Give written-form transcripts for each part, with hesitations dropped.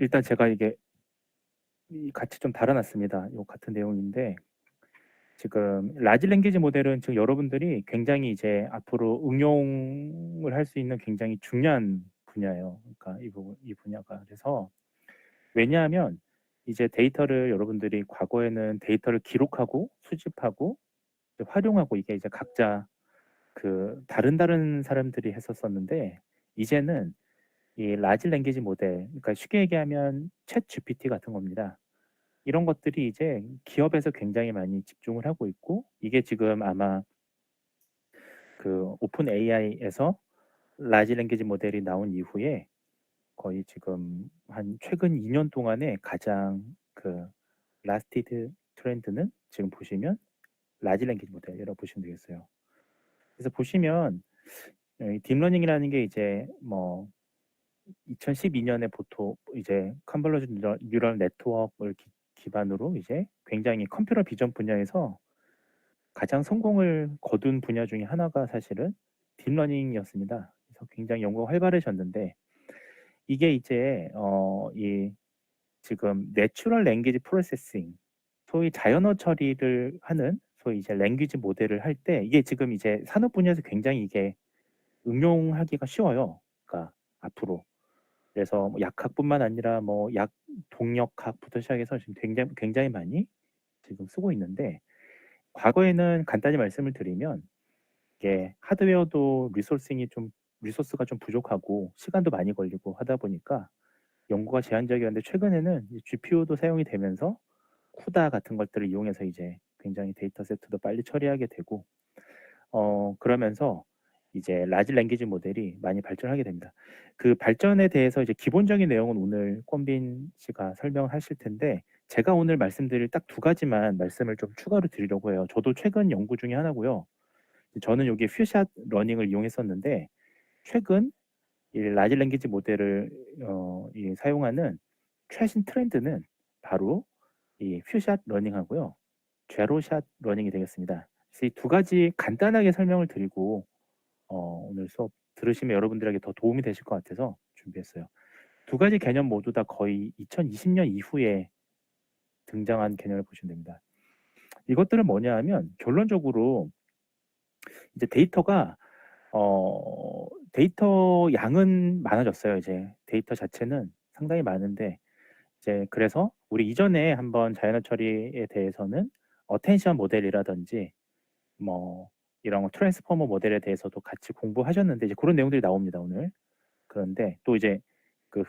일단 제가 이게 같이 좀 달아놨습니다. 요 같은 내용인데 지금 라지 랭귀지 모델은 지금 여러분들이 굉장히 이제 앞으로 응용을 할 수 있는 굉장히 중요한 분야예요. 그러니까 이 분야가 그래서 왜냐하면 이제 데이터를 여러분들이 과거에는 데이터를 기록하고 수집하고 활용하고 이게 이제 각자 그 다른 사람들이 했었었는데 이제는 이 라지 랭귀지 모델 그러니까 쉽게 얘기하면 챗 GPT 같은 겁니다. 이런 것들이 이제 기업에서 굉장히 많이 집중을 하고 있고 이게 지금 아마 그 오픈 AI에서 라지 랭귀지 모델이 나온 이후에 거의 지금 한 최근 2년 동안에 가장 그 라스티드 트렌드는 지금 보시면 라지 랭귀지 모델이라고 보시면 되겠어요. 그래서 보시면 딥러닝이라는 게 이제 뭐 2012년에 보통 이제 컨볼루션 뉴럴 네트워크를 기반으로 이제 굉장히 컴퓨터 비전 분야에서 가장 성공을 거둔 분야 중에 하나가 사실은 딥러닝이었습니다. 그래서 굉장히 연구가 활발해졌는데 이게 이제 이 지금 내추럴 랭귀지 프로세싱 소위 자연어 처리를 하는 소위 이제 랭귀지 모델을 할 때 이게 지금 이제 산업 분야에서 굉장히 이게 응용하기가 쉬워요. 그러니까 앞으로 그래서 뭐 약학뿐만 아니라 뭐 약 동역학부터 시작해서 지금 굉장히 많이 지금 쓰고 있는데 과거에는 간단히 말씀을 드리면 이게 하드웨어도 리소스가 좀 부족하고 시간도 많이 걸리고 하다 보니까 연구가 제한적이었는데 최근에는 GPU도 사용이 되면서 쿠다 같은 것들을 이용해서 이제 굉장히 데이터 세트도 빨리 처리하게 되고 그러면서 이제 라지 랭귀지 모델이 많이 발전하게 됩니다. 그 발전에 대해서 이제 기본적인 내용은 오늘 권빈 씨가 설명을 하실 텐데 제가 오늘 말씀드릴 딱 두 가지만 말씀을 좀 추가로 드리려고 해요. 저도 최근 연구 중에 하나고요. 저는 여기 퓨샷 러닝을 이용했었는데 최근 이 라지 랭귀지 모델을 사용하는 최신 트렌드는 바로 이 퓨샷 러닝하고요. 제로샷 러닝이 되겠습니다. 그래서 이 두 가지 간단하게 설명을 드리고 오늘 수업 들으시면 여러분들에게 더 도움이 되실 것 같아서 준비했어요. 두 가지 개념 모두 다 거의 2020년 이후에 등장한 개념을 보시면 됩니다. 이것들은 뭐냐 하면 결론적으로 이제 데이터 양은 많아졌어요. 이제 데이터 자체는 상당히 많은데 이제 그래서 우리 이전에 한번 자연어 처리에 대해서는 어텐션 모델이라든지 뭐 이런 트랜스포머 모델에 대해서도 같이 공부하셨는데 이제 그런 내용들이 나옵니다 오늘. 그런데 또 이제 그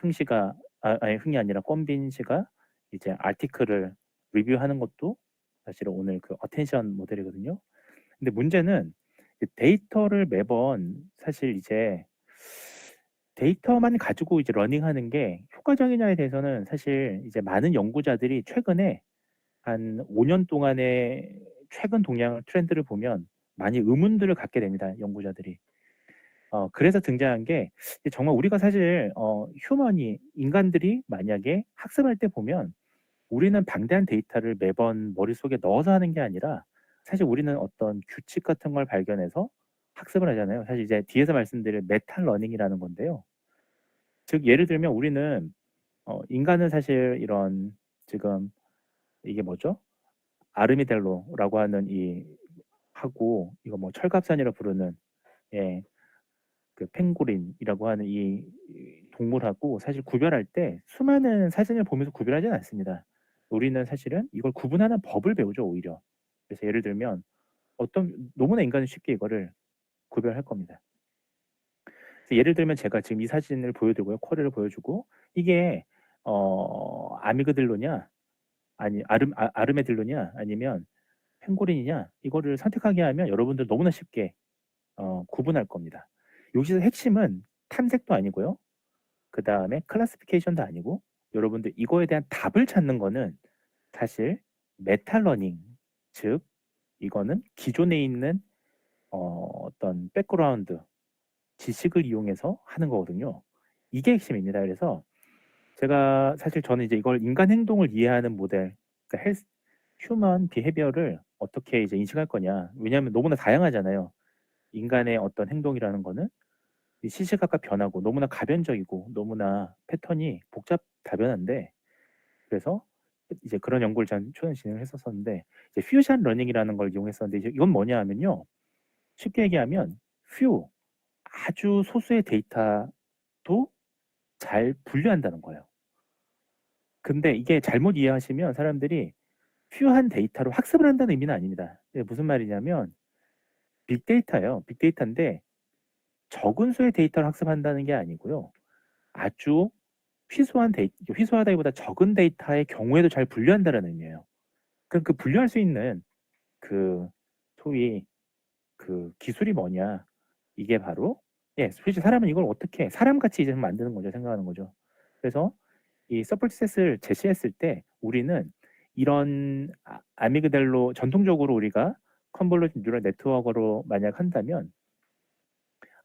아니 흥이 아니라 권빈 씨가 이제 아티클을 리뷰하는 것도 사실은 오늘 그 어텐션 모델이거든요. 근데 문제는 데이터를 매번 사실 이제 데이터만 가지고 이제 러닝하는 게 효과적이냐에 대해서는 사실 이제 많은 연구자들이 최근에 한 5년 동안의 최근 동향 트렌드를 보면 많이 의문들을 갖게 됩니다. 연구자들이. 그래서 등장한 게 정말 우리가 사실 인간들이 만약에 학습할 때 보면 우리는 방대한 데이터를 매번 머릿속에 넣어서 하는 게 아니라 사실 우리는 어떤 규칙 같은 걸 발견해서 학습을 하잖아요. 사실 이제 뒤에서 말씀드릴 메타 러닝이라는 건데요. 즉 예를 들면 우리는 인간은 사실 이런 지금 이게 뭐죠? 아르미델로라고 하는 이 하고 이거 뭐 철갑산이라 부르는 예, 그 펭구린이라고 하는 이 동물하고 사실 구별할 때 수많은 사진을 보면서 구별하지는 않습니다. 우리는 사실은 이걸 구분하는 법을 배우죠, 오히려. 그래서 예를 들면 너무나 인간은 쉽게 이거를 구별할 겁니다. 그래서 예를 들면 제가 지금 이 사진을 보여드고요, 쿼리를 보여주고 이게 아미그들로냐, 아르메딜로냐, 아니면 펭고린이냐 이거를 선택하게 하면 여러분들 너무나 쉽게 구분할 겁니다. 여기서 핵심은 탐색도 아니고요. 그 다음에 클래시피케이션도 아니고 여러분들 이거에 대한 답을 찾는 거는 사실 메타러닝, 즉 이거는 기존에 있는 어떤 백그라운드 지식을 이용해서 하는 거거든요. 이게 핵심입니다. 그래서 저는 이제 이걸 인간 행동을 이해하는 모델, 그러니까 휴먼 비헤비어를 어떻게 이제 인식할 거냐. 왜냐하면 너무나 다양하잖아요. 인간의 어떤 행동이라는 거는 시시각각 변하고 너무나 가변적이고 너무나 패턴이 다변한데, 그래서 이제 그런 연구를 전 초년 진행을 했었었는데, 이제 퓨전 러닝이라는 걸 이용했었는데, 이제 이건 뭐냐 하면요, 쉽게 얘기하면 few, 아주 소수의 데이터도 잘 분류한다는 거예요. 근데 이게 잘못 이해하시면 사람들이 few한 데이터로 학습을 한다는 의미는 아닙니다. 이게 무슨 말이냐면 빅데이터예요. 빅데이터인데 적은 수의 데이터를 학습한다는 게 아니고요. 아주 희소하다기보다 적은 데이터의 경우에도 잘 분류한다는 의미예요. 그럼 그 분류할 수 있는 그 소위 그 기술이 뭐냐? 이게 바로, 솔직히 사람은 이걸 어떻게 사람같이 이제 만드는 거죠. 생각하는 거죠. 그래서 이 서포트셋을 제시했을 때 우리는 이런 아미그달로 전통적으로 우리가 컨볼루션 뉴럴 네트워크로 만약 한다면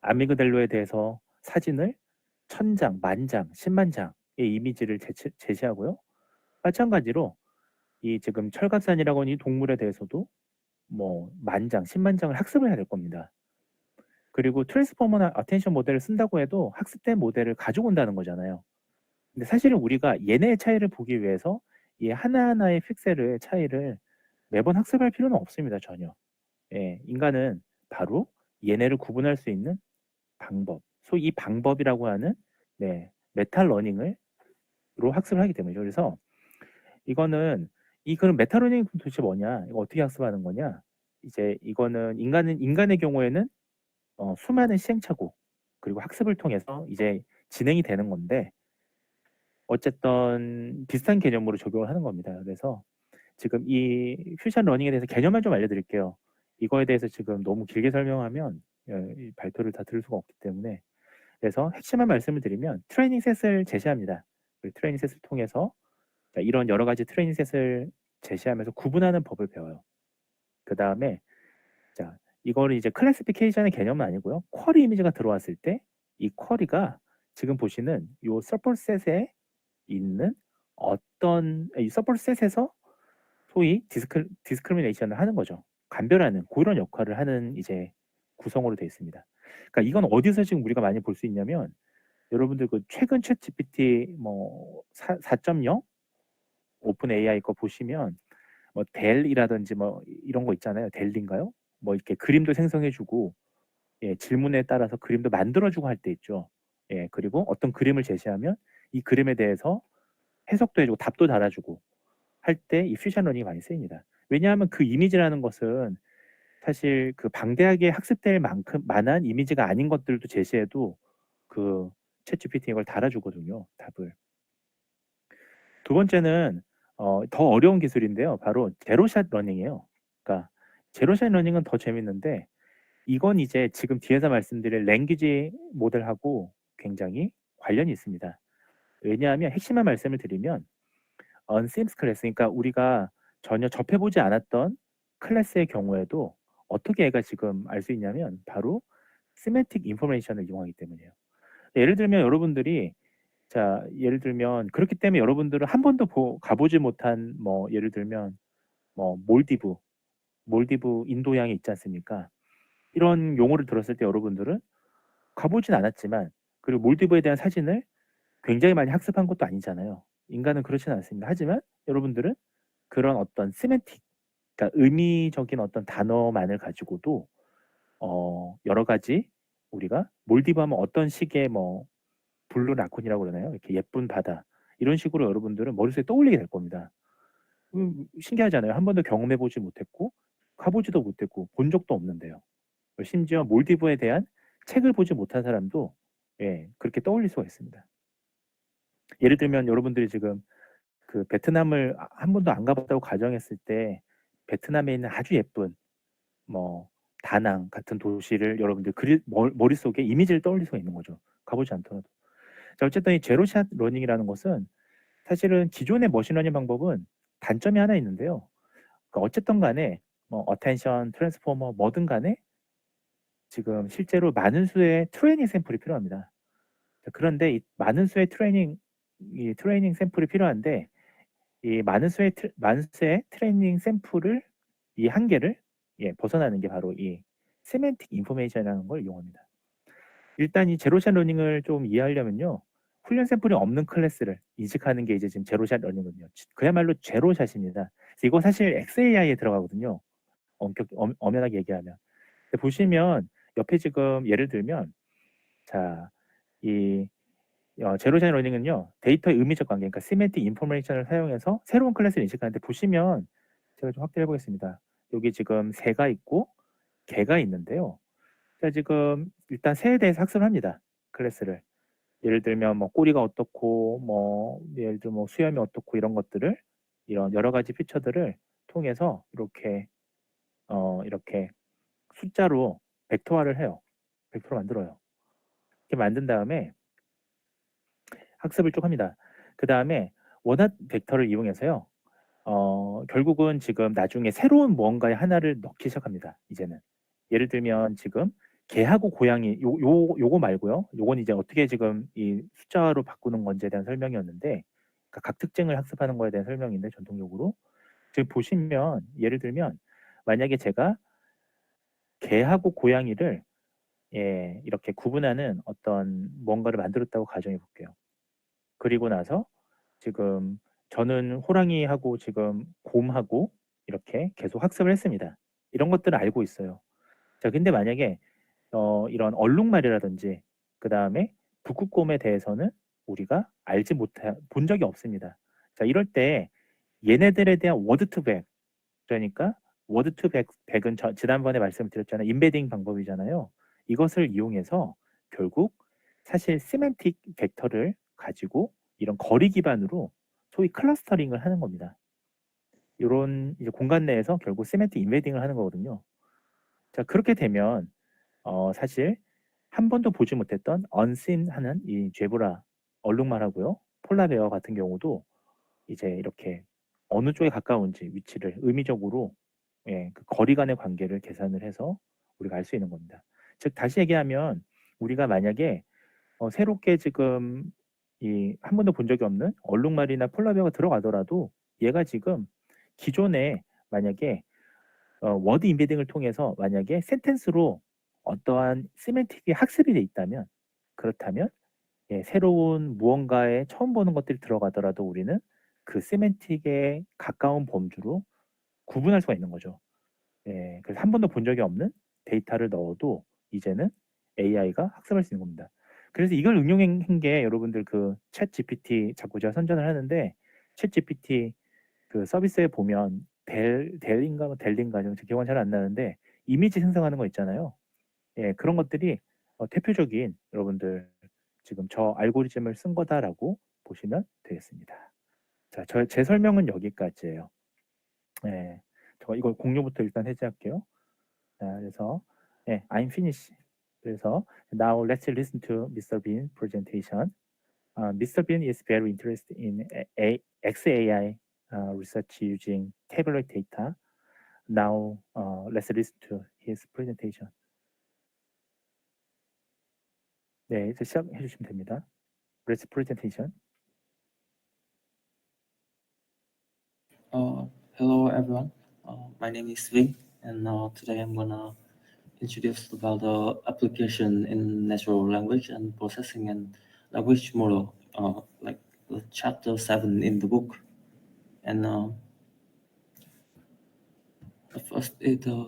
아미그달로에 대해서 사진을 1000장, 만장, 10만 장의 이미지를 제시하고요. 마찬가지로 이 지금 철갑산이라고 하는 이 동물에 대해서도 뭐 만장, 10만 장을 학습을 해야 될 겁니다. 그리고 트랜스포머나 어텐션 모델을 쓴다고 해도 학습된 모델을 가지고 온다는 거잖아요. 근데 사실은 우리가 얘네의 차이를 보기 위해서 이 하나하나의 픽셀의 차이를 매번 학습할 필요는 없습니다. 전혀. 인간은 바로 얘네를 구분할 수 있는 방법, 소위 이 방법이라고 하는 메타 러닝으로 학습을 하기 때문이죠. 그래서 이거는 그럼 메타 러닝이 도대체 뭐냐? 이거 어떻게 학습하는 거냐? 이제 이거는 인간의 경우에는 수많은 시행착오 그리고 학습을 통해서 이제 진행이 되는 건데, 어쨌든 비슷한 개념으로 적용을 하는 겁니다. 그래서 지금 이 퓨전 러닝에 대해서 개념만 좀 알려드릴게요. 이거에 대해서 지금 너무 길게 설명하면 이 발표를 다 들을 수가 없기 때문에, 그래서 핵심만 말씀을 드리면 트레이닝 셋을 제시합니다. 그 트레이닝 셋을 통해서 이런 여러 가지 트레이닝 셋을 제시하면서 구분하는 법을 배워요. 그 다음에 자, 이거를 이제 클래시피케이션의 개념은 아니고요. 쿼리 이미지가 들어왔을 때 이 쿼리가 지금 보시는 이 서포셋에 있는 이 서포셋에서 소위 디스크리미네이션을 하는 거죠. 감별하는 그런 역할을 하는 이제 구성으로 되어 있습니다. 그러니까 이건 어디서 지금 우리가 많이 볼 수 있냐면, 여러분들 그 최근 챗 GPT 뭐 4.0 오픈 AI 거 보시면 뭐 델이라든지 뭐 이런 거 있잖아요. 델인가요? 뭐 이렇게 그림도 생성해주고 질문에 따라서 그림도 만들어주고 할 때 있죠. 그리고 어떤 그림을 제시하면 이 그림에 대해서 해석도 해주고 답도 달아주고 할 때 이 퓨전 러닝이 많이 쓰입니다. 왜냐하면 그 이미지라는 것은 사실 그 방대하게 학습될 만한 이미지가 아닌 것들도 제시해도 그 챗GPT 이걸 달아주거든요. 답을. 두 번째는 더 어려운 기술인데요. 바로 제로샷 러닝이에요. 그러니까 제로샷 러닝은 더 재밌는데, 이건 이제 지금 뒤에서 말씀드릴 랭귀지 모델하고 굉장히 관련이 있습니다. 왜냐하면 핵심만 말씀을 드리면 unSIMS 클래스, 그러니까 우리가 전혀 접해보지 않았던 클래스의 경우에도 어떻게 얘가 지금 알 수 있냐면 바로 시메틱 인포메이션을 이용하기 때문이에요. 예를 들면 여러분들이 예를 들면 그렇기 때문에 여러분들은 한 번도 가보지 못한 뭐 예를 들면 뭐 몰디브 인도양이 있지 않습니까? 이런 용어를 들었을 때 여러분들은 가보진 않았지만, 그리고 몰디브에 대한 사진을 굉장히 많이 학습한 것도 아니잖아요. 인간은 그렇지는 않습니다. 하지만 여러분들은 그런 어떤 세멘틱, 그러니까 의미적인 어떤 단어만을 가지고도 여러 가지 우리가 몰디브 하면 어떤 식의 뭐 블루 라쿤이라고 그러나요? 이렇게 예쁜 바다, 이런 식으로 여러분들은 머릿속에 떠올리게 될 겁니다. 신기하잖아요. 한 번도 경험해보지 못했고 가보지도 못했고 본 적도 없는데요. 심지어 몰디브에 대한 책을 보지 못한 사람도 그렇게 떠올릴 수가 있습니다. 예를 들면 여러분들이 지금 그 베트남을 한 번도 안 가봤다고 가정했을 때 베트남에 있는 아주 예쁜 뭐 다낭 같은 도시를 여러분들 머릿속에 이미지를 떠올릴 수가 있는 거죠. 가보지 않더라도. 자, 어쨌든 이 제로샷 러닝이라는 것은 사실은 기존의 머신러닝 방법은 단점이 하나 있는데요. 그러니까 어쨌든 간에 뭐 어텐션, 트랜스포머 뭐든 간에 지금 실제로 많은 수의 트레이닝 샘플이 필요합니다. 그런데 이 많은 수의 트레이닝 샘플이 필요한데, 이 많은 수의 트레이닝 샘플을 이 한계를 벗어나는 게 바로 이 세멘틱 인포메이션이라는 걸 이용합니다. 일단 이 제로샷 러닝을 좀 이해하려면요. 훈련 샘플이 없는 클래스를 인식하는 게 이제 지금 제로샷 러닝이거든요. 그야말로 제로샷입니다. 이거 사실 XAI에 들어가거든요. 엄연하게 얘기하면. 근데 보시면 옆에 지금 예를 들면 자, 이 제로샷 러닝은요. 데이터의 의미적 관계, 그러니까 시메틱 인포메이션을 사용해서 새로운 클래스를 인식하는데 보시면 제가 좀 확대해 보겠습니다. 여기 지금 새가 있고 개가 있는데요. 자, 지금 일단 새에 대해서 학습을 합니다. 클래스를. 예를 들면 뭐 꼬리가 어떻고 뭐 예를 들면 뭐 수염이 어떻고 이런 것들을 이런 여러 가지 피처들을 통해서 이렇게 숫자로 벡터화를 해요. 벡터로 만들어요. 이렇게 만든 다음에 학습을 쭉 합니다. 그 다음에 원합 벡터를 이용해서요. 결국은 지금 나중에 새로운 무언가의 하나를 넣기 시작합니다. 이제는 예를 들면 지금 개하고 고양이 요거 말고요. 요건 이제 어떻게 지금 이 숫자로 바꾸는 건지에 대한 설명이었는데, 그러니까 각 특징을 학습하는 거에 대한 설명인데 전통적으로 지금 보시면 예를 들면 만약에 제가 개하고 고양이를 이렇게 구분하는 어떤 뭔가를 만들었다고 가정해 볼게요. 그리고 나서 지금 저는 호랑이하고 지금 곰하고 이렇게 계속 학습을 했습니다. 이런 것들을 알고 있어요. 자, 근데 만약에 이런 얼룩말이라든지 그 다음에 북극곰에 대해서는 우리가 알지 못해 본 적이 없습니다. 자, 이럴 때 얘네들에 대한 워드 투백, 그러니까 워드 투백은 지난번에 말씀드렸잖아요. 인베딩 방법이잖아요. 이것을 이용해서 결국 사실 시멘틱 벡터를 가지고 이런 거리 기반으로 소위 클러스터링을 하는 겁니다. 이런 이제 공간 내에서 결국 시멘틱 인베딩을 하는 거거든요. 자, 그렇게 되면 사실 한 번도 보지 못했던 언신 하는 이 제브라 얼룩말하고요. 폴라베어 같은 경우도 이제 이렇게 어느 쪽에 가까운지 위치를 의미적으로 그 거리 간의 관계를 계산을 해서 우리가 알 수 있는 겁니다. 즉 다시 얘기하면 우리가 만약에 새롭게 지금 이 한 번도 본 적이 없는 얼룩말이나 폴라베어가 들어가더라도 얘가 지금 기존에 만약에 워드 인베딩을 통해서 만약에 센텐스로 어떠한 시멘틱이 학습이 돼 있다면 그렇다면 새로운 무언가에 처음 보는 것들이 들어가더라도 우리는 그 시멘틱에 가까운 범주로 구분할 수가 있는 거죠. 그래서 한 번도 본 적이 없는 데이터를 넣어도 이제는 AI가 학습할 수 있는 겁니다. 그래서 이걸 응용한 게 여러분들 그 챗 GPT 자꾸 제가 선전을 하는데 챗 GPT 그 서비스에 보면 델인가 뭐 델린가 좀 기억은 잘 안 나는데 이미지 생성하는 거 있잖아요. 그런 것들이 대표적인 여러분들 지금 저 알고리즘을 쓴 거다라고 보시면 되겠습니다. 자, 제 설명은 여기까지예요. 저 이거 공유부터 일단 해제할게요. 자, 그래서 I'm finished. 그래서 now let's listen to Mr. Bean presentation. Mr. Bean is very interested in XAI research using tabular data. Now let's listen to his presentation. 네, 이제 시작해 주시면 됩니다. Let's presentation. Hello everyone. My name is Vinh, and today I'm gonna introduce about the application in natural language and processing and language model, like the chapter 7 in the book. And the first is the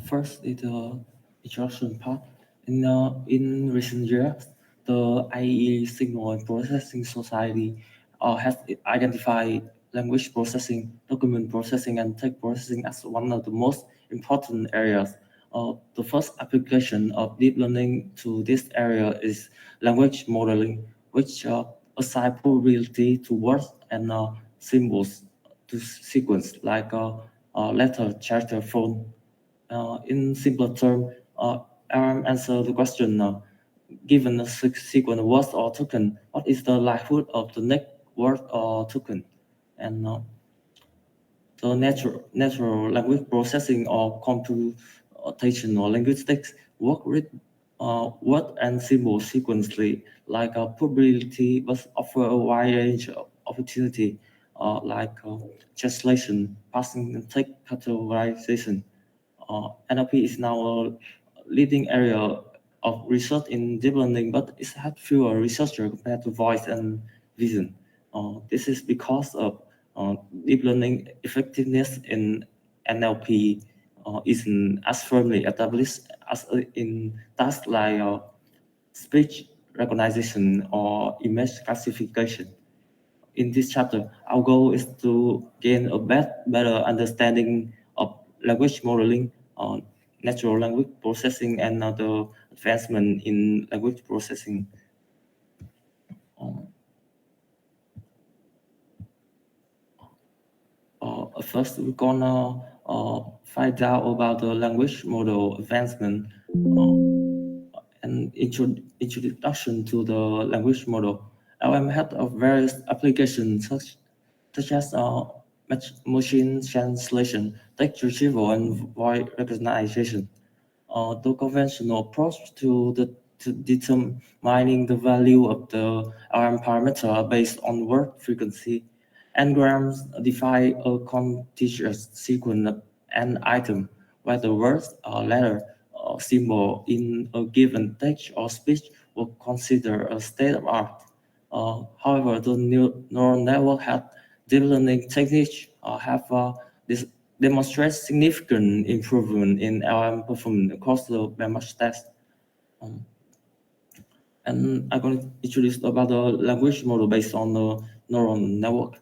first is the introduction part. In recent years, the IEEE Signal and Processing Society has identified language processing, document processing, and text processing as one of the most important areas. The first application of deep learning to this area is language modeling, which assign probability to words and symbols to sequence like letter, character, phone. In simpler terms, answer the question given a sequence of words or token, what is the likelihood of the next word or token? And the natural language processing or computation or linguistics work with word and symbol sequentially, like a probability, but offer a wide range of opportunity, like translation, parsing, and text categorization. NLP is now a leading area of research in deep learning, but it had fewer researchers compared to voice and vision. This is because of deep learning effectiveness in NLP isn't as firmly established as in tasks like speech recognition or image classification. In this chapter, our goal is to gain a better understanding of language modeling, natural language processing, and other advancement in language processing. First, we're gonna find out about the language model advancement and introduction to the language model. LM had various applications such as machine translation, text retrieval, and voice recognition. The conventional approach to determining the value of the RM parameter based on word frequency. N-grams define a contiguous sequence of n item, where the words, letter, or symbol in a given text or speech were considered a state of art. However, the neural network had deep learning techniques have demonstrate significant improvement in LM performance across the benchmark test. And I'm going to introduce about the language model based on the neural network.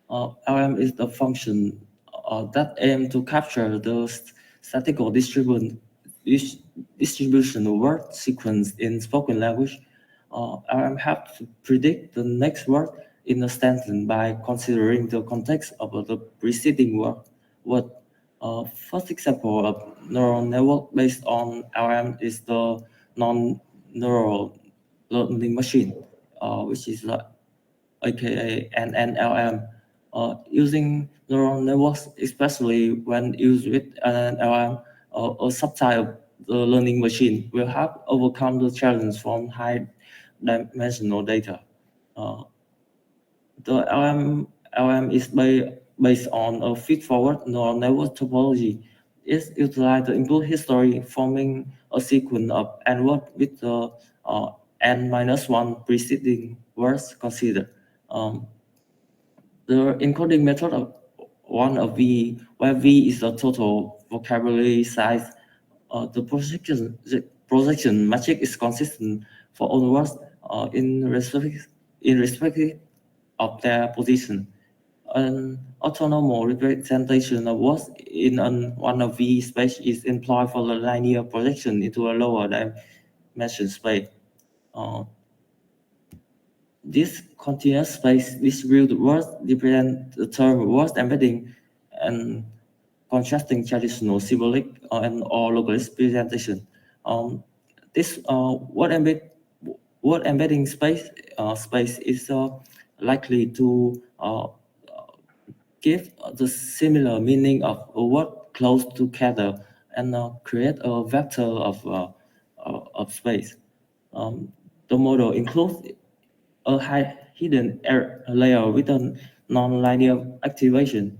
LM is the function that aim to capture the statistical distribution of word sequence in spoken language. LM have to predict the next word in a sentence by considering the context of the preceding word. First example of neural network based on LM is the non-neural learning machine, which is aka NLM. Using neural networks, especially when used with NLM, a subtype of the learning machine will help overcome the challenge from high-dimensional data. The LM is based on a feed-forward neural network topology. It utilizes the input history, forming a sequence of n words with the n-1 preceding words considered. The encoding method of one of V, where V is the total vocabulary size. The projection metric is consistent for all words in respect of their position. An autonomous representation of words in one of V space is employed for the linear projection into a lower dimension space. This continuous space distributed words represent the term word embedding and contrasting traditional symbolic or localist presentation. This word embedding space is likely to give the similar meaning of a word close together and create a vector of space. The model includes a hidden layer with a non-linear activation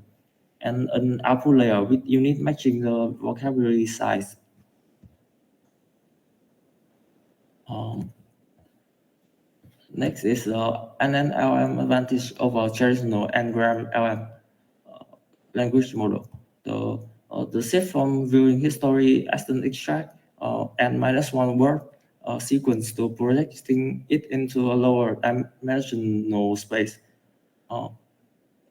and an output layer with unit matching the vocabulary size. Next is NNLM advantage over traditional N-gram LM language model. The shift from viewing history as an extract n-1 word sequence to projecting it into a lower dimensional space,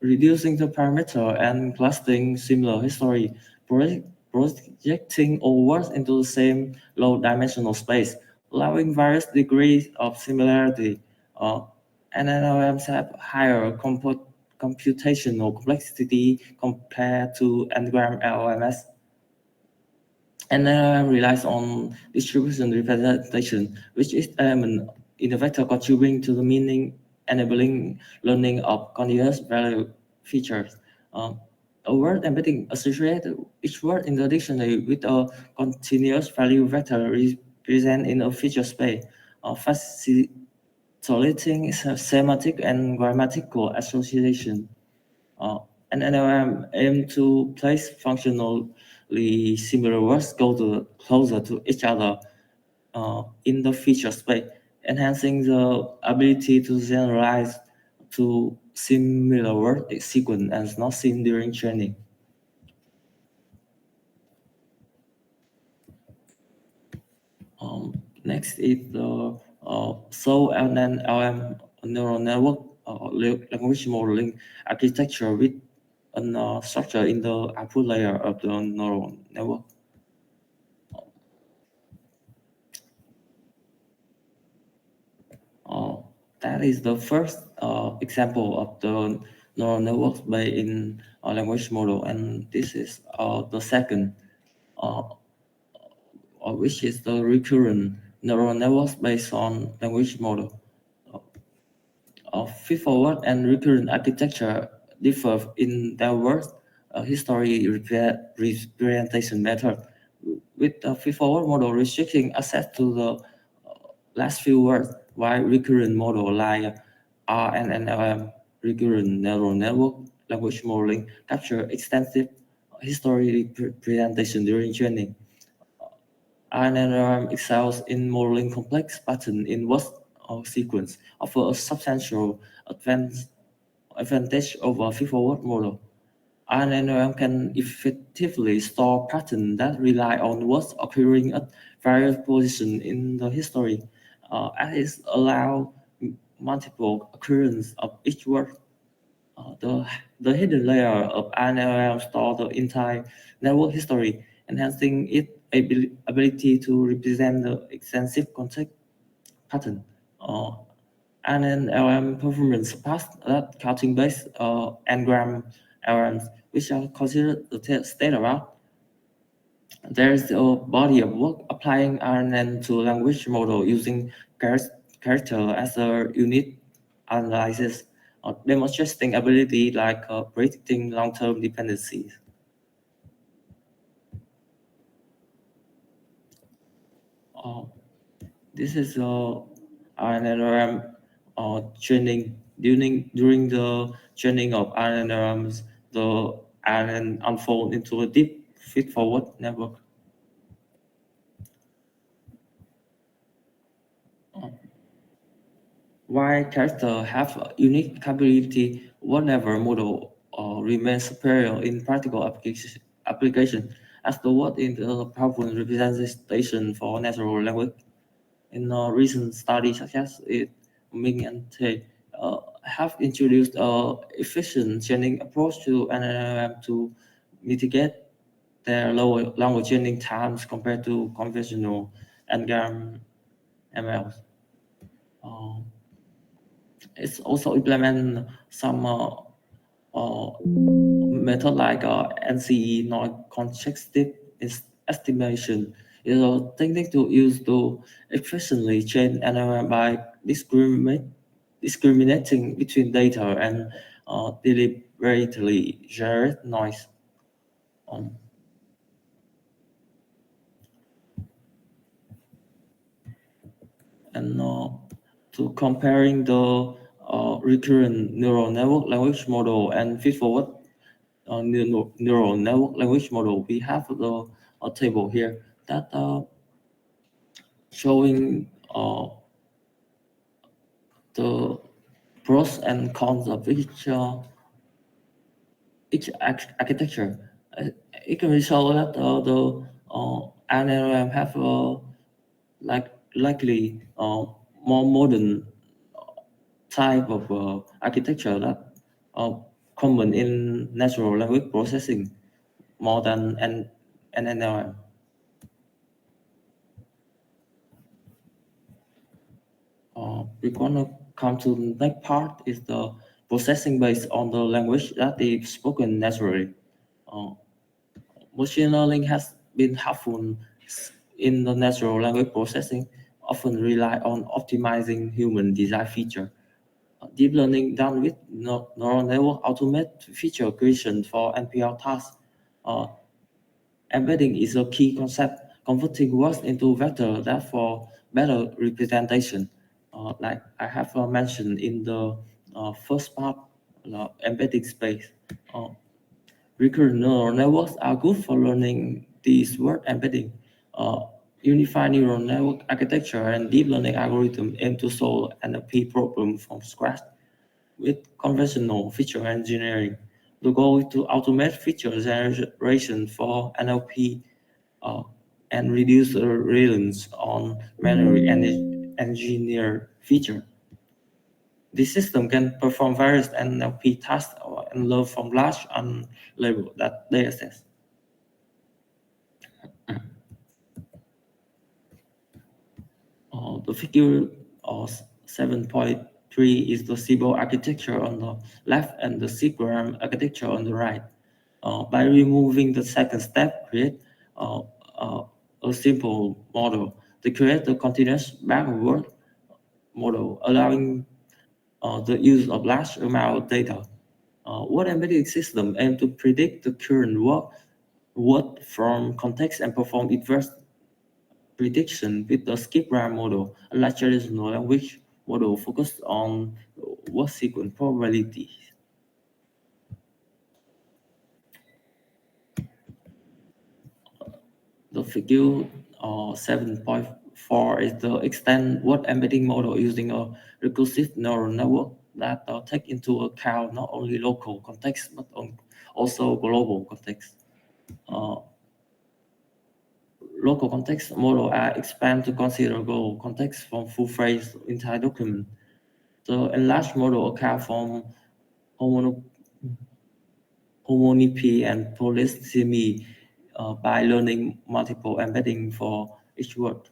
reducing the parameter and clustering similar history, projecting all words into the same low dimensional space, allowing various degrees of similarity. NLMs have higher computational complexity compared to N-gram LMS. NLM relies on distribution representation, which is element in the vector contributing to the meaning, enabling learning of continuous value features. A word embedding associated each word in the dictionary with a continuous value vector represent in a feature space, facilitating semantic and grammatical association. And NLM aim to place functionally similar words closer to each other in the feature space, enhancing the ability to generalize to similar word sequence as not seen during training. Next is the SOLN-LM neural network language modeling architecture with a structure in the output layer of the neural network. That is the first example of the neural networks based in a language model, and this is the second, which is the recurrent neural networks based on language model. Feed-forward and recurrent architecture differ in their words history representation method, with the feed-forward model restricting access to the last few words, while recurrent model like RNNLM, recurrent neural network language modeling, capture extensive history representation during training. RNNLM excels in modeling complex patterns in words or sequence, offer a substantial advantage over feed-forward model. RNNLM can effectively store patterns that rely on words occurring at various positions in the history, as it allows multiple occurrence of each word. The hidden layer of RNNLM stores the entire network history, enhancing its ability to represent the extensive context pattern. RNNLM performance surpassed that counting-based n-gram LLMs, which are considered the state of art. There is a body of work applying RNN to language model using character as a unit analysis, demonstrating ability like predicting long-term dependencies. This is RNNLM training. During the training of RNNLMs, the RNN unfold into a deep feed-forward network. While characters have a unique capability, whatever model remains superior in practical application, as the word in the powerful representation for natural language. In a recent study such as Ming and Tay have introduced an efficient training approach to NLM to mitigate their lower language training times compared to conventional n-gram MLs. It's also implement some method like NCE, non-consecutive estimation, is a technique to use to efficiently train NLM by discriminating between data and deliberately generate noise. And to comparing the recurrent neural network language model and feed-forward neural network language model, we have a table here that showing the pros and cons of each architecture. It can show that the NLM have likely more modern type of architecture that common in natural language processing more than NLM. We're gonna come to the next part is the processing based on the language that is spoken naturally. Machine learning has been helpful in the natural language processing, often rely on optimizing human design feature. Deep learning done with neural network automate feature creation for NPL tasks. Embedding is a key concept, converting words into vector that for better representation. Like I have mentioned in the first part, embedding space. Recurrent neural networks are good for learning these word embedding. Unified neural network architecture and deep learning algorithm aim to solve NLP problem from scratch with conventional feature engineering. The goal is to automate feature generation for NLP and reduce the reliance on manually engineered feature. This system can perform various NLP tasks and learn from large unlabeled data sets. The figure 7.3 is the CBOL architecture on the left and the SIGRAM architecture on the right. By removing the second step, create a simple model. They create a continuous backward model, allowing the use of large amount of data. What embedding system aim to predict the current word from context and perform inverse prediction with the SkipRAM model, a large traditional language model focused on word sequence probability. The figure 7.4 is the extend word embedding model using a recursive neural network that take into account not only local context but also global context. Local context model are expand to consider global context from full phrase entire document. The enlarged model account from homonymy and polysemy by learning multiple embedding for each word.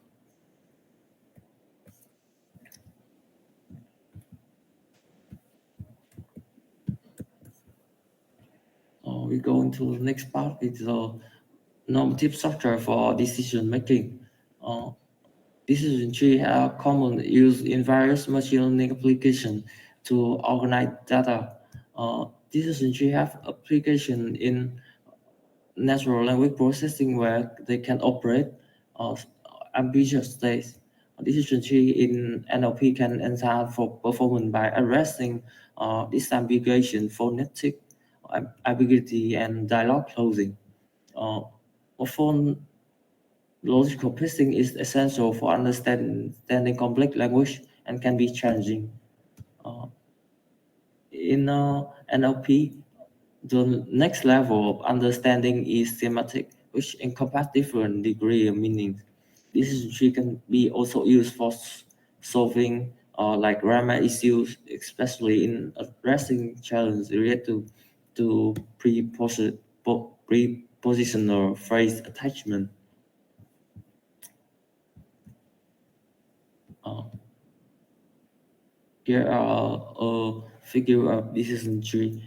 We go into the next part. It's the normative structure for decision making. Decision tree are commonly used in various machine learning applications to organize data. Decision tree have application in natural language processing where they can operate ambiguous states. Decision tree in NLP can enhance for performance by addressing disambiguation, phonetic ambiguity, and dialogue closing. Often, logical parsing is essential for understanding complex language and can be challenging. In NLP, the next level of understanding is semantic, which encompasses different degree of meaning. Decision tree can be also used for solving like grammar issues, especially in addressing challenges related to prepositional phrase attachment. Here are a figure of decision tree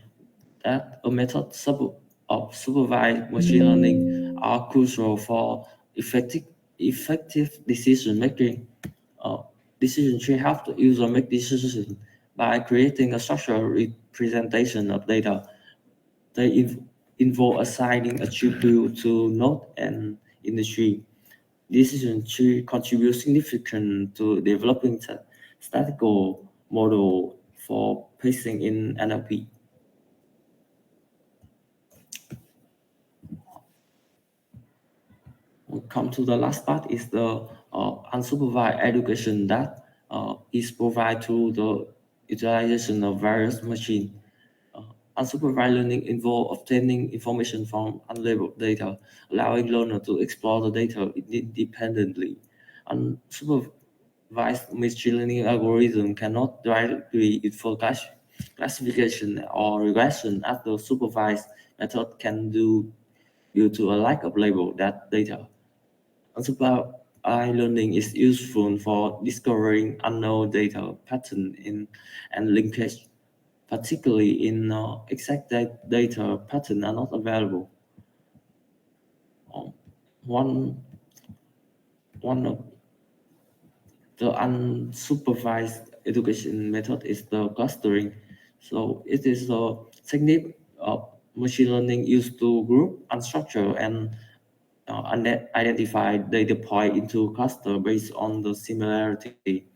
that a method of supervised machine learning are crucial for effective decision making. Decision tree help the user make decisions by creating a structured representation of data. They involve assigning attribute to node and in the tree. Decision tree contributes significantly to developing statistical model for parsing in NLP. We come to the last part is the unsupervised education that is provided through the utilization of various machines. Unsupervised learning involves obtaining information from unlabeled data, allowing learner to explore the data independently. Unsupervised machine learning algorithm cannot directly infer classification or regression as the supervised method can do due to a lack of labeled data. Unsupervised learning is useful for discovering unknown data pattern and linkage, particularly in exact data pattern are not available. one of the unsupervised education method is the clustering. So it is a technique of machine learning used to group unstructured and unidentified data point into cluster based on the similarity.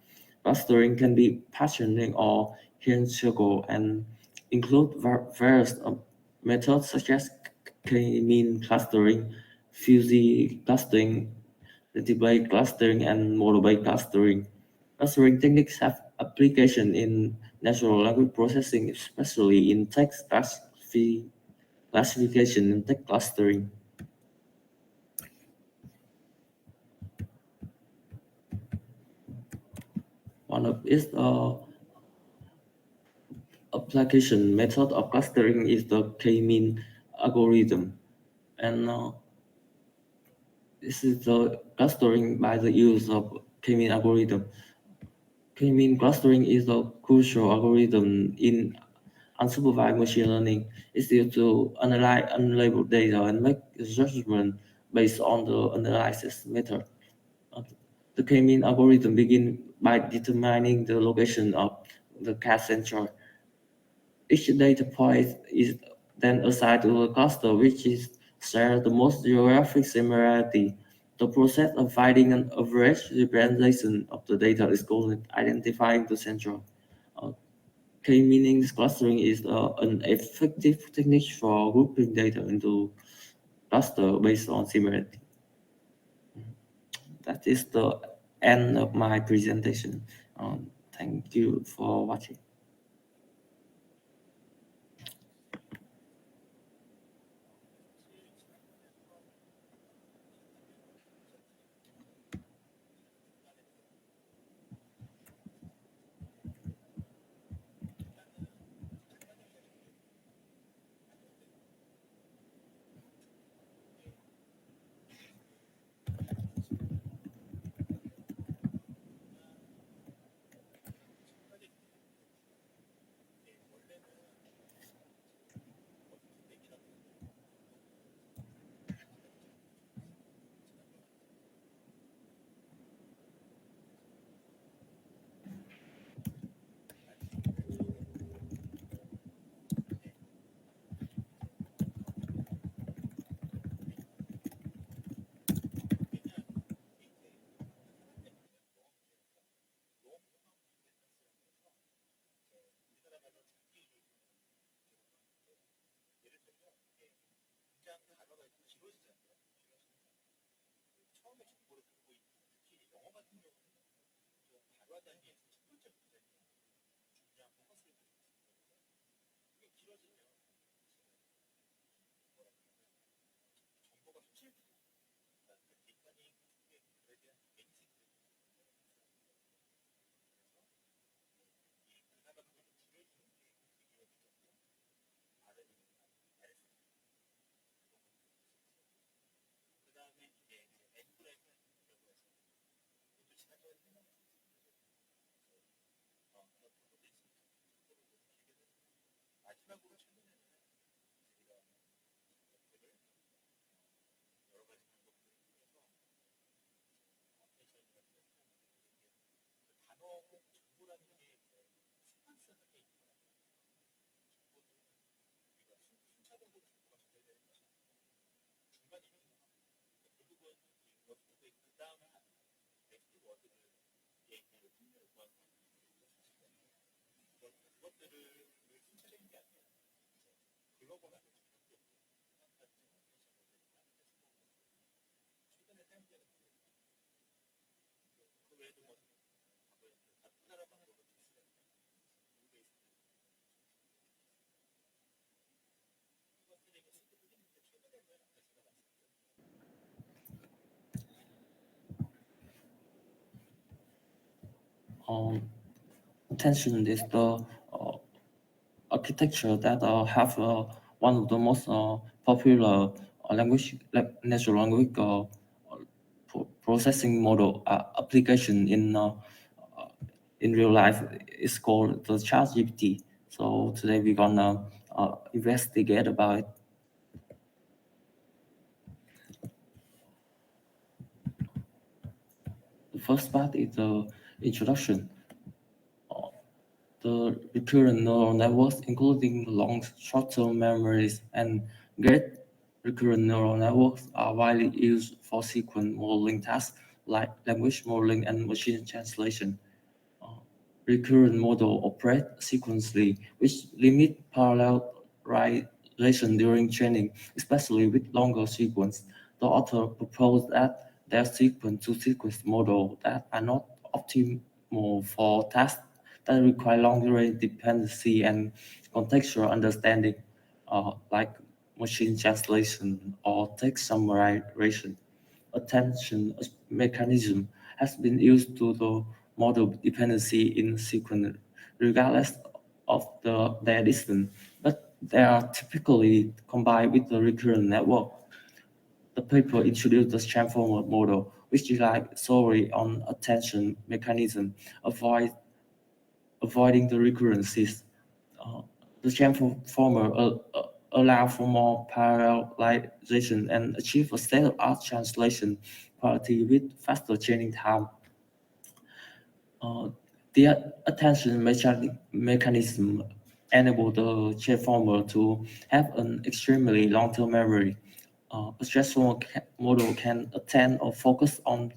Clustering can be partitioning or hierarchical and include various methods such as k-mean clustering, fuzzy clustering, multiply clustering, and model-based clustering. Clustering techniques have application in natural language processing, especially in text classification and text clustering. One of its application method of clustering is the k-mean algorithm, and this is the clustering by the use of k-mean algorithm. K-mean clustering is a crucial algorithm in unsupervised machine learning. It's used to analyze unlabeled data and make judgment based on the analysis method. Uh, The k-mean algorithm begins by determining the location of the cat central. Each data point is then assigned to a cluster which is shares the most geographic similarity. The process of finding an average representation of the data is called identifying the central. Uh, K-meaning clustering is an effective technique for grouping data into cluster based on similarity. That is the end of my presentation. Thank you for watching. Attention is the architecture that have one of the most popular natural language processing model application in real life. Is called the ChatGPT. So today we're gonna investigate about it. The first part is the introduction. The recurrent neural networks, including long short-term memories and great recurrent neural networks, are widely used for sequence modeling tasks like language modeling and machine translation. Recurrent model operate sequentially, which limit parallelization during training, especially with longer sequence. The author proposed that there are sequence-to-sequence models that are not optimal for tasks that require long-range dependency and contextual understanding, like machine translation or text summarization. Attention mechanism has been used to the model dependency in sequence regardless of their distance, but they are typically combined with the recurrent network. The paper introduced the transformer model, which relies solely on attention mechanism, avoiding the recurrences. The transformer allow for more parallelization and achieve a state-of-art translation quality with faster training time. The attention mechanism enable the transformer to have an extremely long-term memory. A transformer model can attend or focus on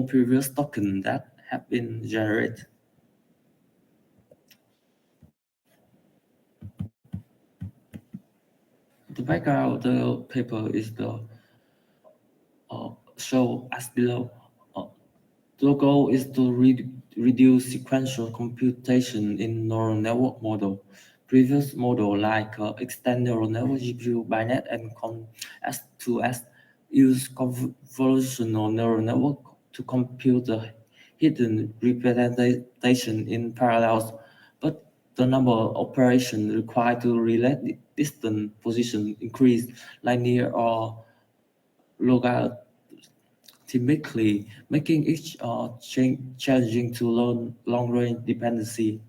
previous tokens that have been generated. The background of the paper is the show as below. The goal is to reduce sequential computation in neural network model. Previous model like extend neural network GPU, BiNet, and S2S use convolutional neural network to compute the hidden representation in parallels, but the number of operations required to relate distant position increase linear or logarithmically, making it challenging to learn long-range dependency.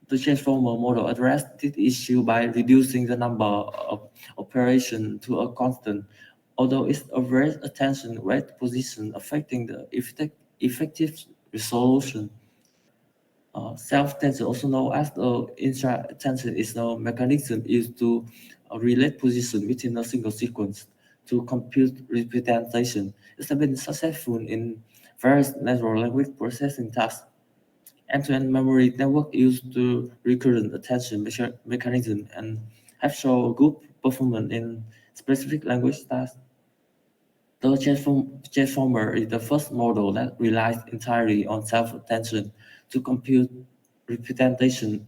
The transformer model addressed this issue by reducing the number of operations to a constant, although its average attention rate position affecting the effective resolution. Self-attention, also known as the intra-attention, is a mechanism used to relate position within a single sequence to compute representation. It has been successful in various natural language processing tasks. End-to-end memory network used the recurrent attention mechanism and have shown good performance in specific language tasks. The transformer is the first model that relies entirely on self-attention to compute representation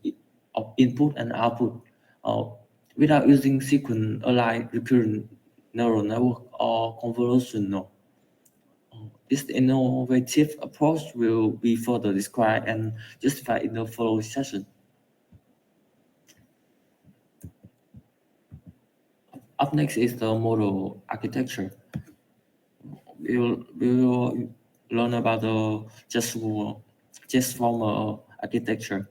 of input and output without using sequence-aligned recurrent neural network or convolutional. This innovative approach will be further described and justified in the following session. Up next is the model architecture. We will learn about the transformer architecture.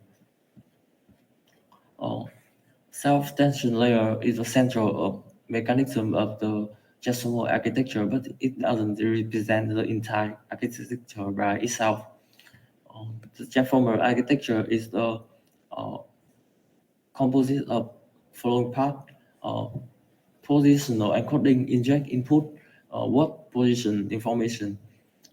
Self-attention layer is the central mechanism of the transformer architecture, but it doesn't represent the entire architecture by itself. The transformer architecture is the composite of following part: positional encoding, inject input, word position information.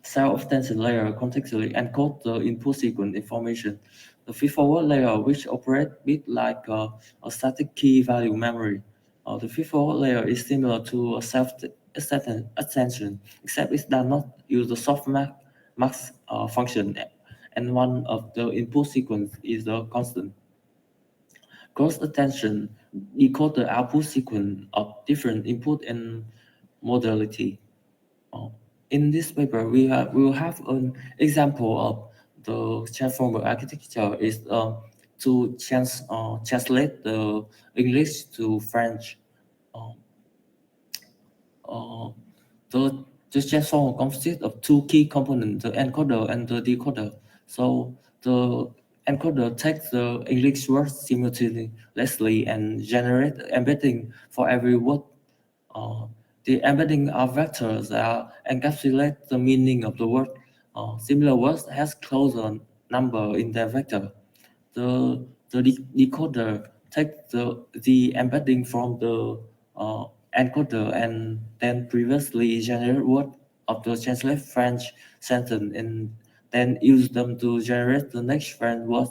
Self-attention layer contextually encode the input sequence information. The feed-forward layer, which operates a bit like a static key value memory. The feed-forward layer is similar to a self-attention, except it does not use the softmax function, and one of the input sequence is the constant. Cross attention decode the output sequence of different input and modality. In this paper, we will have an example of the transformer architecture is to translate the English to French. The transformer consists of two key components, the encoder and the decoder. So the encoder takes the English word simultaneously and generate embedding for every word. The embedding are vectors that encapsulate the meaning of the word. similar words has closer number in their vector. The decoder takes the embedding from the encoder and then previously generate word of the translate French sentence and then use them to generate the next French word.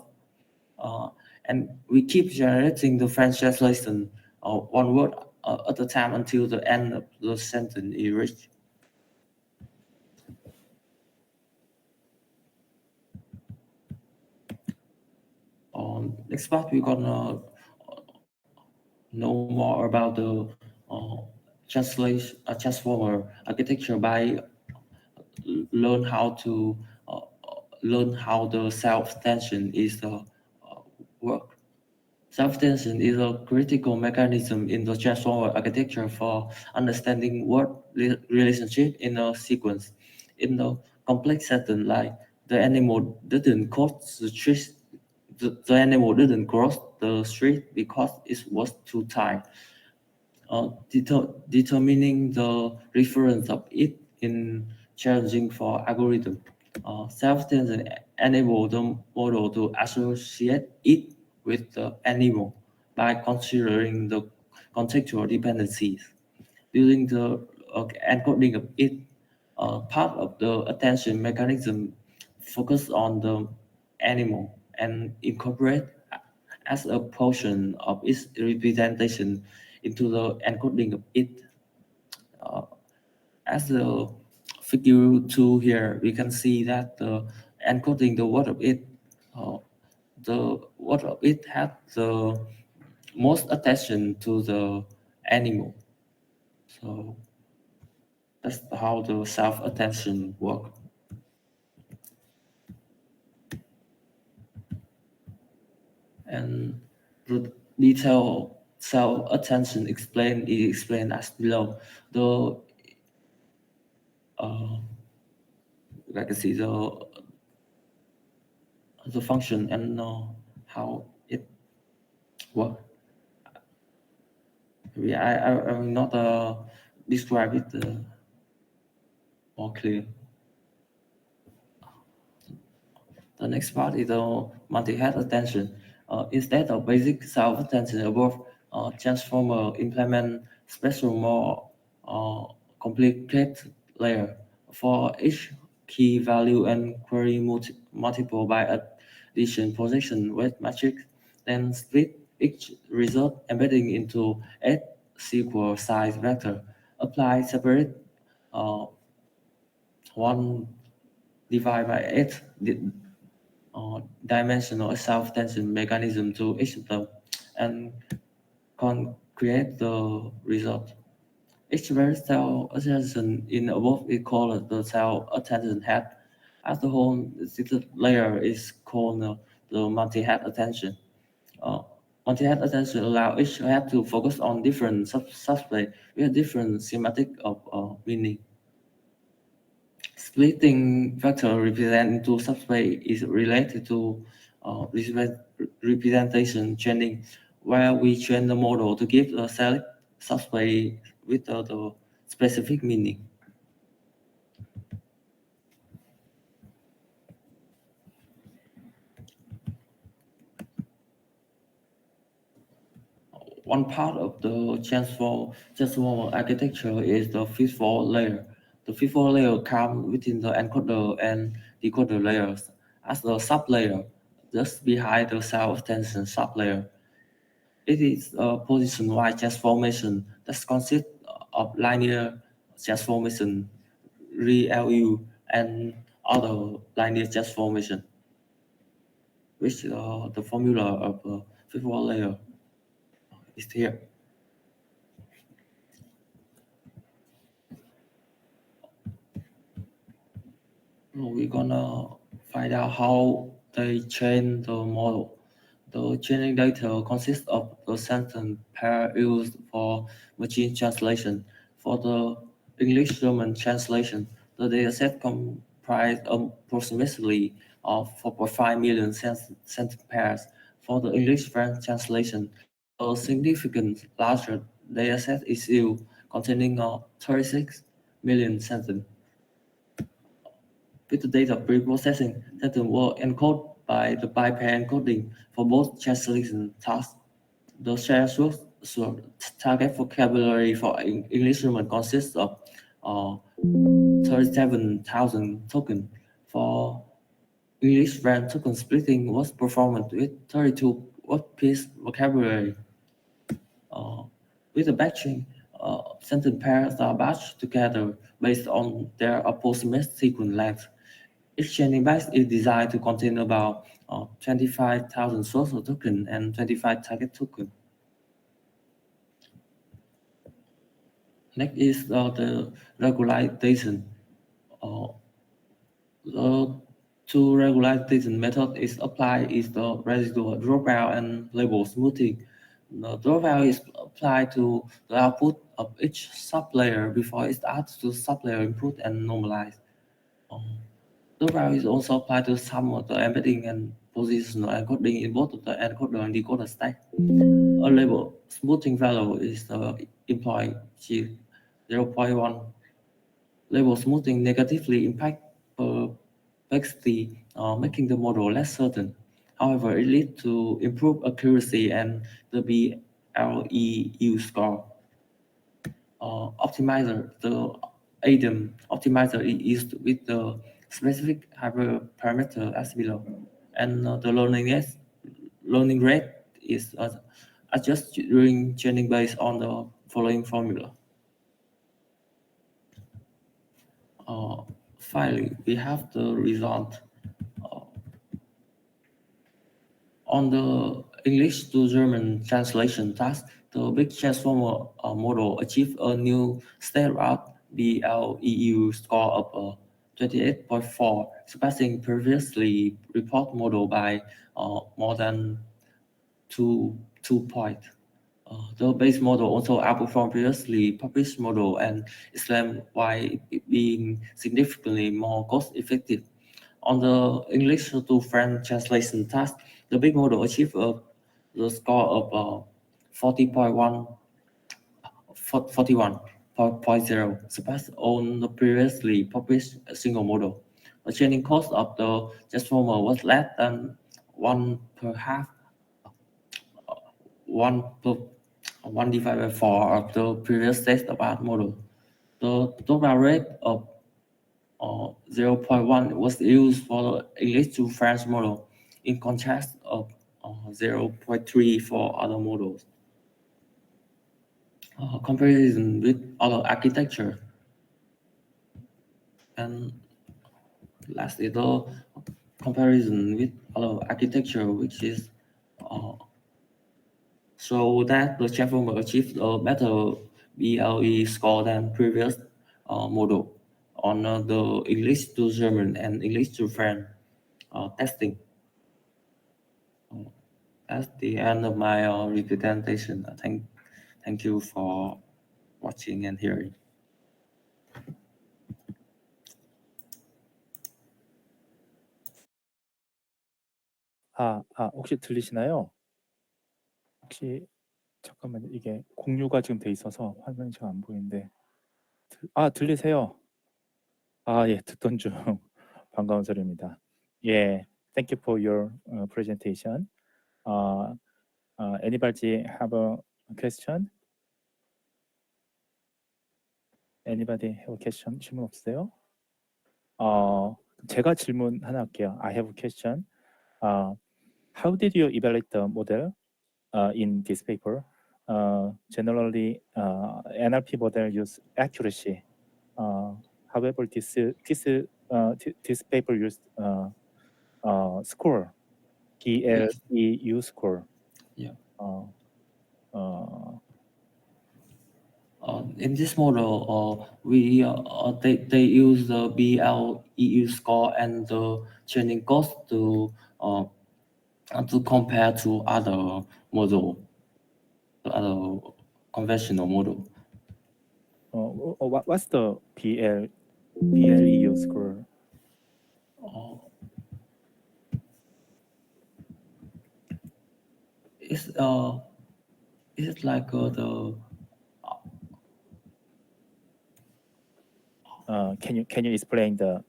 And we keep generating the French translation one word at a time until the end of the sentence is reached. Next part, we're gonna know more about the transformer architecture by learn how to learn how the self-tension is work. Self-tension is a critical mechanism in the transformer architecture for understanding word relationship in a sequence. In the complex setting, like the animal didn't cross the street, the animal didn't cross the street because it was too tight. Determining the reference of it in challenging for algorithm. Self-tension enable the model to associate it with the animal by considering the contextual dependencies. During the encoding of it, part of the attention mechanism focus on the animal and incorporate as a portion of its representation into the encoding of it. As the figure 2 here, we can see that the encoding the word of it, the word of it had the most attention to the animal. So that's how the self-attention work. And the detail self-attention is explained as below. The like I see the function and how it works. I will not describe it more clear. The next part is the multi-head attention. Instead of basic self-attention above, transformer implement special more complicated layer for each key value and query multiple by addition projection weight matrix, then split each result embedding into 8 SQL size vector. Apply separate 1 divided by 8 dimensional self-tension mechanism to each of them and create the result. Each various cell attention in above is called the cell attention head. As the whole layer is called the multi-head attention. Multi-head attention allows each head to focus on different subspace with different semantic of meaning. Splitting vector represent into subspace is related to representation training, where we train the model to give a select subspace with the specific meaning. One part of the transformer architecture is the feedforward layer. The feedforward layer comes within the encoder and decoder layers as a sublayer, just behind the self-attention sublayer. It is a position-wise transformation that consists of linear transformation, ReLU, and other linear transformation, which the formula of the feedforward layer is here. We're gonna find out how they train the model. The training data consists of the sentence pair used for machine translation. For the English-German translation, the dataset comprised approximately of 4.5 million sentence pairs. For the English-French translation, a significant larger dataset is used, containing 36 million sentences. With the data pre-processing, that were encoded by the bypass encoding for both translation tasks. The shared source target vocabulary for English German consists of 37,000 tokens. For English French token splitting was performed with 32 word-piece vocabulary. With the batching, sentence pairs are batched together based on their approximate sequence length. Each chaining batch is designed to contain about 25,000 source tokens and 25 target tokens. Next is the regularization. The two regularization method is applied is the residual dropout and label smoothing. The dropout is applied to the output of each sublayer before it adds to sublayer input and normalize. Dropout is also applied to some of the embedding and positional encoding in both the encoder and decoder stack. A label smoothing value is employed 0.1. Label smoothing negatively impact perplexity, making the model less certain. However, it leads to improved accuracy and the BLEU score. Optimizer, the ADAM optimizer is used with the specific hyperparameter as below, and the learning rate is adjusted during training based on the following formula. Finally, we have the result. On the English to German translation task, the big transformer model achieved a new state-of-art BLEU score of 28.4, surpassing previously reported model by more than 2 points. The base model also outperformed previously published model and is claimed by being significantly more cost-effective. On the English to French translation task, the big model achieved the score of 41.0, surpassed on the previously published single model. The training cost of the transformer was less than 1 divided by 4 of the previous state-of-art model. The dropout rate of 0.1 was used for the English to French model, in contrast of 0.3 for other models. Comparison with other architecture. And lastly, the comparison with other architecture, which is so that the transformer achieved a better BLE score than previous model on the English to German and English to French testing. That's the end of my representation. Thank you for watching and hearing. 혹시 들리시나요? 혹시 잠깐만요. 이게 공유가 지금 돼 있어서 화면이 지금 안 보이는데 들리세요? 예, 듣던 중 반가운 소리입니다. 예, thank you for your presentation. Anybody have a question? Anybody have a question? 질문 없으세요? 제가 질문 하나 할게요. I have a question. How did you evaluate the model in this paper? Generally, NLP model use accuracy. However, this paper used score, BLEU score. Yeah. In this model, they use the BLEU score and the training cost to compare to other model, other conventional model. What's the BLEU score? Is it like the? Can you explain the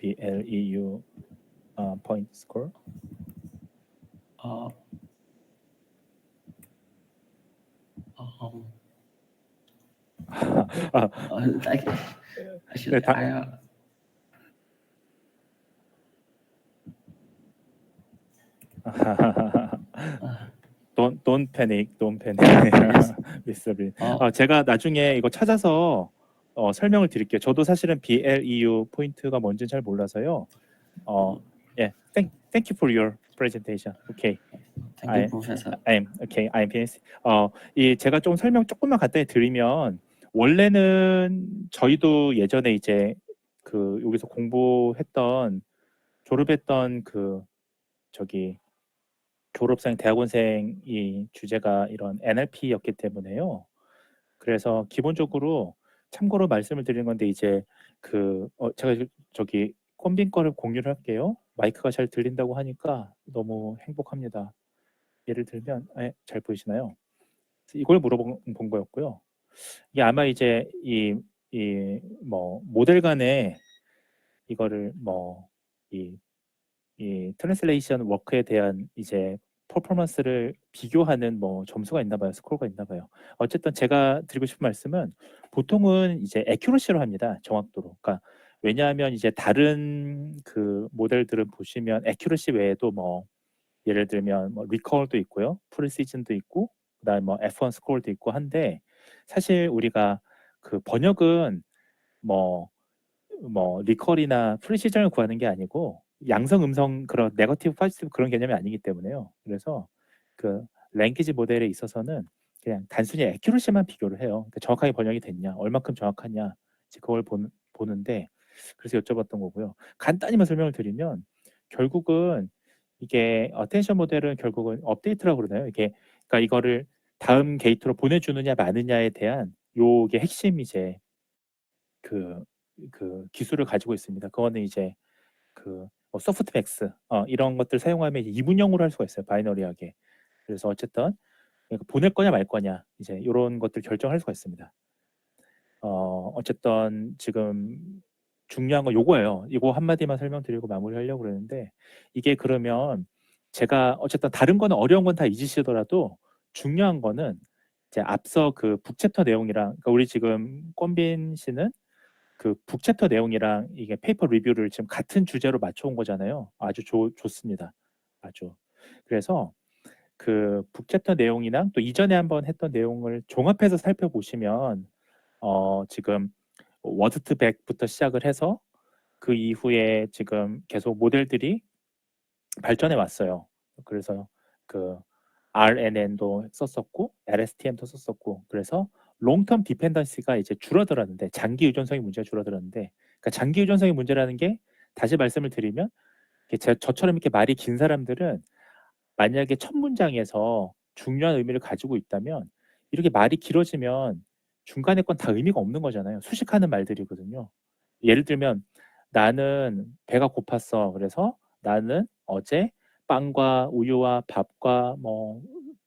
BLEU point score. Uh, um, 아, like 네, actually, don't panic, don't panic. yes. Mr. Bean. Uh, 제가 나중에 이거 찾아서 설명을 드릴게요. 저도 사실은 BLEU 포인트가 뭔지는 잘 몰라서요. 예, thank you for your presentation. Okay. thank you, Professor. I'm finished. 제가 좀 설명 조금만 간단히 드리면 원래는 저희도 예전에 이제 그 여기서 공부했던 졸업했던 그 저기 졸업생 대학원생이 주제가 이런 NLP였기 때문에요. 그래서 기본적으로 참고로 말씀을 드리는 건데 이제 제가 저기 콤빈 거를 공유를 할게요. 마이크가 잘 들린다고 하니까 너무 행복합니다. 예를 들면 잘 보이시나요? 이걸 물어본 거였고요. 이게 아마 이제 이 모델 간에 이거를 이 트랜슬레이션 워크에 대한 이제 퍼포먼스를 비교하는 점수가 있나 봐요. 스코어가 있나 봐요. 어쨌든 제가 드리고 싶은 말씀은 보통은 이제 애큐러시로 합니다. 정확도로. 그러니까 왜냐하면 이제 다른 그 모델들은 보시면 애큐러시 외에도 예를 들면 리콜도 있고요. 프리시즌도 있고 그다음에 F1 스코어도 있고 한데 사실 우리가 그 번역은 뭐 리컬이나 프리시즌을 구하는 게 아니고 양성 음성 그런 네거티브 포지티브 그런 개념이 아니기 때문에요. 그래서 그 랭귀지 모델에 있어서는 그냥 단순히 애큐러시만 비교를 해요. 그러니까 정확하게 번역이 됐냐, 얼마큼 정확하냐 이제 그걸 보는데 그래서 여쭤봤던 거고요. 간단히만 설명을 드리면 결국은 이게 어텐션 모델은 결국은 업데이트라고 그러나요? 그러니까 이거를 다음 게이트로 보내주느냐 마느냐에 대한 요게 핵심 이제 그 기술을 가지고 있습니다. 그거는 이제 소프트맥스 이런 것들 사용하면 이제 이분형으로 할 수가 있어요. 바이너리하게. 그래서 어쨌든 보낼 거냐 말 거냐 이제 이런 것들 결정할 수가 있습니다. 어쨌든 지금 중요한 건 요거예요. 이거 한마디만 설명드리고 마무리하려고 그러는데 이게 그러면 제가 어쨌든 다른 거는 어려운 건 다 잊으시더라도 중요한 거는 이제 앞서 그 북챕터 내용이랑 그러니까 우리 지금 권빈 씨는 그 북챕터 내용이랑 이게 페이퍼 리뷰를 지금 같은 주제로 맞춰온 거잖아요. 아주 좋습니다. 아주. 그래서 그 북챕터 내용이랑 또 이전에 한번 했던 내용을 종합해서 살펴보시면 지금 워드트백부터 시작을 해서 그 이후에 지금 계속 모델들이 발전해 왔어요. 그래서 그 RNN도 썼었고 LSTM도 썼었고 그래서 롱텀 디펜던시가 이제 줄어들었는데 장기 의존성의 문제가 줄어들었는데 그러니까 장기 의존성의 문제라는 게 다시 말씀을 드리면 저처럼 이렇게 말이 긴 사람들은 만약에 첫 문장에서 중요한 의미를 가지고 있다면 이렇게 말이 길어지면 중간에 건 다 의미가 없는 거잖아요. 수식하는 말들이거든요. 예를 들면 나는 배가 고팠어. 그래서 나는 어제 빵과 우유와 밥과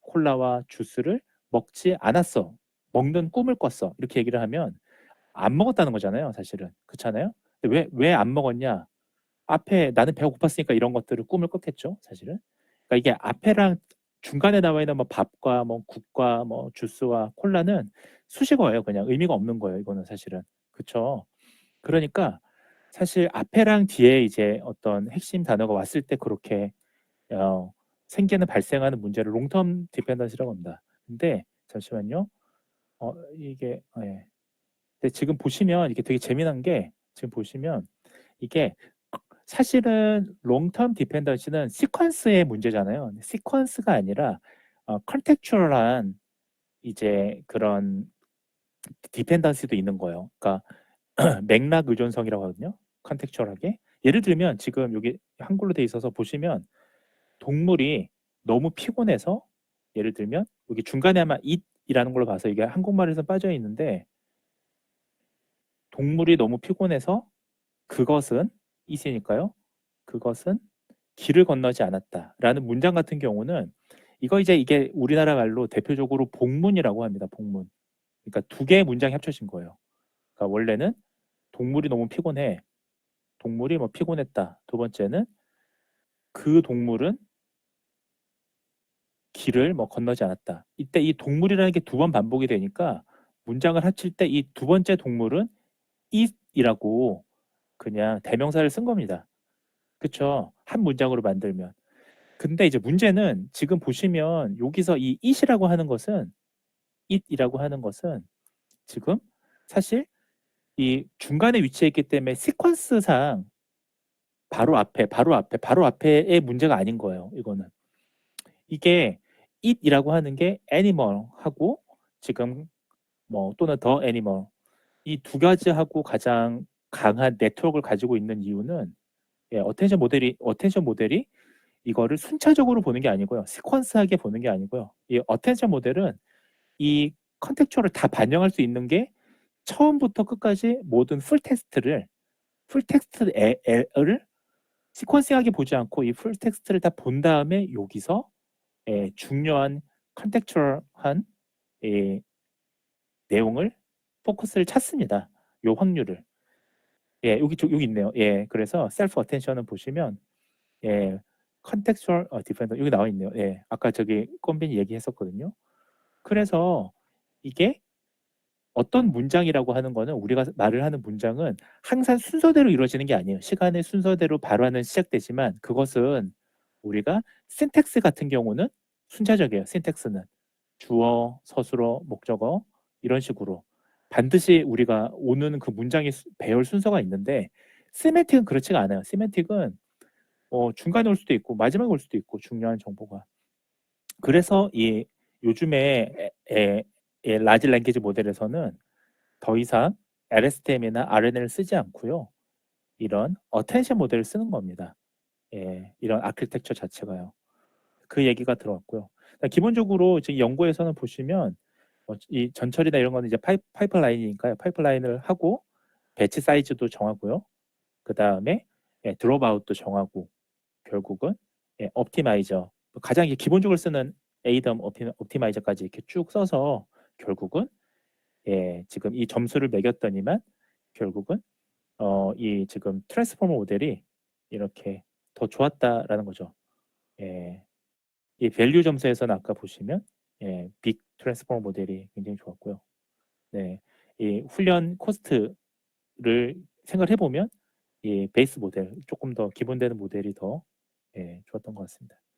콜라와 주스를 먹지 않았어. 먹는 꿈을 꿨어. 이렇게 얘기를 하면 안 먹었다는 거잖아요, 사실은. 그렇잖아요? 왜 안 먹었냐? 앞에 나는 배가 고팠으니까 이런 것들을 꿈을 꿨겠죠, 사실은. 그러니까 이게 앞에랑 중간에 나와 있는 밥과 국과 주스와 콜라는 수식어예요. 그냥 의미가 없는 거예요. 이거는 사실은. 그렇죠? 그러니까 사실 앞에랑 뒤에 이제 어떤 핵심 단어가 왔을 때 그렇게 발생하는 문제를 롱텀 디펜던시라고 합니다. 근데 잠시만요. 이게 근데 지금 보시면 이게 되게 재미난 게 지금 보시면 이게 사실은 롱텀 디펜던시는 시퀀스의 문제잖아요. 시퀀스가 아니라 컨텍츄얼한 이제 그런 디펜던시도 있는 거예요. 그러니까 맥락 의존성이라고 하거든요. 컨텍츄얼하게. 예를 들면 지금 여기 한글로 돼 있어서 보시면 동물이 너무 피곤해서 예를 들면 여기 중간에 아마 it이라는 걸로 봐서 이게 한국말에서 빠져 있는데 동물이 너무 피곤해서 그것은 it이니까요. 그것은 길을 건너지 않았다라는 문장 같은 경우는 이게 우리나라 말로 대표적으로 복문이라고 합니다. 복문. 그러니까 두 개의 문장이 합쳐진 거예요. 그러니까 원래는 동물이 너무 피곤해. 동물이 뭐 피곤했다. 두 번째는 그 동물은 길을 뭐 건너지 않았다. 이때 이 동물이라는 게 두 번 반복이 되니까 문장을 합칠 때 이 두 번째 동물은 it이라고 그냥 대명사를 쓴 겁니다. 그쵸? 한 문장으로 만들면. 근데 이제 문제는 지금 보시면 여기서 이 it이라고 하는 것은 지금 사실 이 중간에 위치해 있기 때문에 시퀀스상 바로 앞에의 문제가 아닌 거예요. 이거는. 이게 it이라고 하는 게 animal하고 지금 뭐 또는 the animal 이 두 가지하고 가장 강한 네트워크를 가지고 있는 이유는 어텐션 모델이 이거를 순차적으로 보는 게 아니고요. 시퀀스하게 보는 게 아니고요. 이 어텐션 모델은 이 컨텍츄얼을 다 반영할 수 있는 게 처음부터 끝까지 모든 풀 텍스트를 시퀀싱하게 보지 않고 이 풀 텍스트를 다 본 다음에 여기서 중요한 컨텍츄얼한 내용을 포커스를 찾습니다. 요 확률을. 여기 있네요. 그래서 셀프 어텐션은 보시면 컨텍츄얼 디펜더 여기 나와 있네요. 아까 저기 꼼빈이 얘기했었거든요. 그래서 이게 어떤 문장이라고 하는 거는 우리가 말을 하는 문장은 항상 순서대로 이루어지는 게 아니에요. 시간의 순서대로 바로하는 시작되지만 그것은 우리가 신텍스 같은 경우는 순차적이에요. 신텍스는 주어, 서술어, 목적어 이런 식으로 반드시 우리가 오는 그 문장의 배열 순서가 있는데 시멘틱은 그렇지가 않아요. 시멘틱은 중간에 올 수도 있고 마지막에 올 수도 있고 중요한 정보가. 그래서 이 요즘에 라지 랭귀지 모델에서는 더 이상 LSTM이나 RNN을 쓰지 않고요. 이런 어텐션 모델을 쓰는 겁니다. 이런 아키텍처 자체가요. 그 얘기가 들어왔고요. 기본적으로 지금 연구에서는 보시면 이 전철이나 이런 거는 이제 파이프라인이니까요. 파이프라인을 하고 배치 사이즈도 정하고요. 그 다음에 드롭아웃도 정하고 결국은 옵티마이저 가장 이제 기본적으로 쓰는 ADOM 옵티마이저까지 이렇게 쭉 써서 결국은 지금 이 점수를 매겼더니만 결국은 이 지금 트랜스포머 모델이 이렇게 더 좋았다라는 거죠. 이 밸류 점수에서는 아까 보시면 빅 트랜스포머 모델이 굉장히 좋았고요. 이 훈련 코스트를 생각해 보면 이 베이스 모델 조금 더 기본되는 모델이 더 좋았던 것 같습니다.